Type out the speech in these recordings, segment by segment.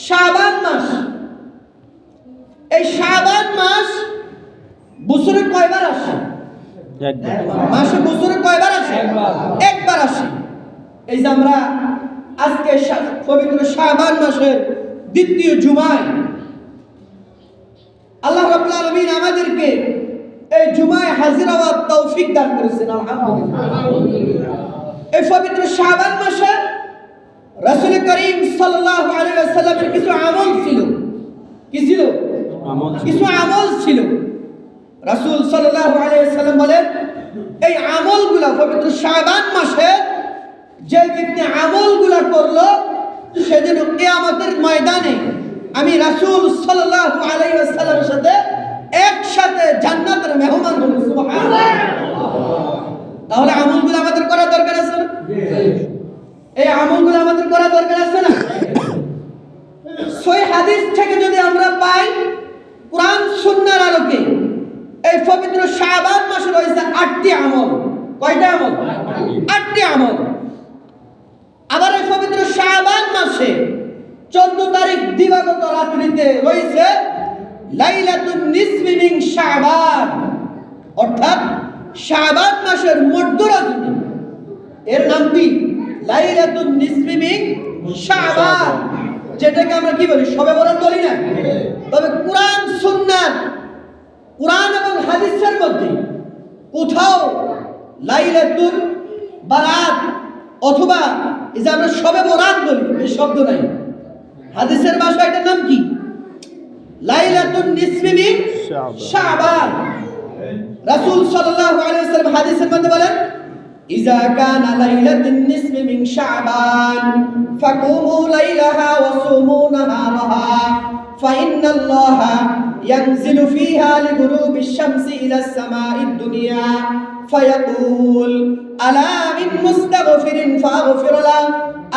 শাবান মাস। এই শাবান মাস বছরে কয়বার আসে? মাসে বছরে কয়বার আসে? একবার আসে। এই যে আমরা আজকে পবিত্র শাবান মাসের দ্বিতীয় জুমায় আল্লাহ রাব্বুল আলামিন আমাদেরকে এই জুমায় হাজির হওয়ার তৌফিক দান করেছেন, আলহামদুলিল্লাহ। এই পবিত্র শাবান মাসে রাসূল করিম সাল্লাল্লাহু আলাইহি ওয়াসাল্লামের কিছু আমল ছিল। কি ছিল? কিছু আমল ছিল। রাসূল সাল্লাল্লাহু আলাইহি ওয়াসাল্লাম বলেন, এই আমলগুলো পবিত্র শাবান মাসে যে ব্যক্তি আমলগুলো করলো সে যেন কিয়ামতের ময়দানে আমি রাসূল সাল্লাল্লাহু আলাইহি ওয়াসাল্লামের সাথে একসাথে জান্নাতের মেহমান হব। সুবহানাল্লাহ। তাহলে আমলগুলো আমাদের করা দরকার আছে না? এই আমলগুলো আমাদের করা দরকার আছে না? সহিহ হাদিস থেকে যদি আমরা পাই, কোরআন সুন্নাহর আলোকে এই পবিত্র শাবান মাসে রয়েছে 8টি আমল। কয়টা আমল? 8টি আমল। আবার এই পবিত্র শাবান মাসে 14 তারিখ দিবাগত রাত্রিতে রয়েছে লাইলাতুন নিসফি মিন শাবান, অর্থাৎ শাবান মাসের মধ্যরাত্রি। এর নাম কি? লাইলাতুন নিসফি মিন শাবান, যেটাকে আমরা কি বলি? শবে বরাত বলি না? তবে কোরআন সুন্নাহ, কোরআন এবং হাদিসের মধ্যে কোথাও লাইলাতুল বারাত অথবা এই যে আমরা শবে বরাত বলি এই শব্দ নাই। হাদিসের ভাষায় এটার নাম কি? লাইলাতুন নিসফি মিন শাবান। রাসূল সাল্লাল্লাহু আলাইহি ওয়াসাল্লাম হাদিসের মধ্যে বলেন, ইযা কানা লাইলাতুন নিসফি মিন শাবান ফাকুমু লাইলাহা ওয়া সুমু নাহারাহা ফাইন্নাল্লাহা ইয়ানজিলু ফিহা লিগুরুবিশ শামসি ইলাস সামাঈদ দুনিয়া ফায়াকুল আলা মিন মুস্তাগফিরিন ফাগফির লাহু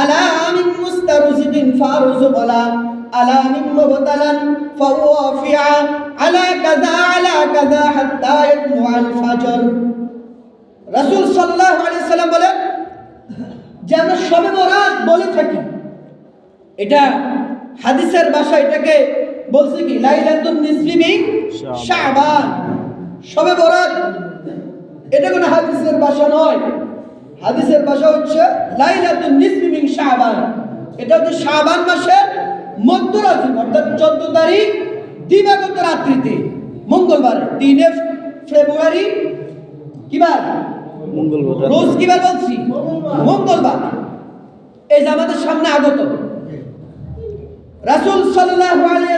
আলা মিন মুস্তারজিকিন ফারযুক লাহু আলা মিন মুবতালান ফাওয়াফিআ আলা কাযা হাত্তা ইয়াতলুআল ফাজর। রাসূল সাল্লাল্লাহু আলাইহি ওয়াসাল্লাম বলেন যে আমরা শবে বরাত বলে থাকি, এটা হাদিসের ভাষা এটাকে বলছে কি? লাইলাতুন নিসফি মিন শাবান। শবে বরাত এটা কোনো হাদিসের ভাষা নয়। হাদিসের ভাষা হচ্ছে লাইলাতুন নিসফি মিন শাবান। এটা হচ্ছে শাবান মাসের মধ্যরাত্রি, অর্থাৎ 14 তারিখ দিবাগত রাত্রিতে, মঙ্গলবার, 3 ফেব্রুয়ারি। কি বার? মঙ্গলবার। রোজ কি বার বলছি? মঙ্গলবার। এই যে আমাদের সামনে আগত রাসূল সাল্লাল্লাহু আলাইহি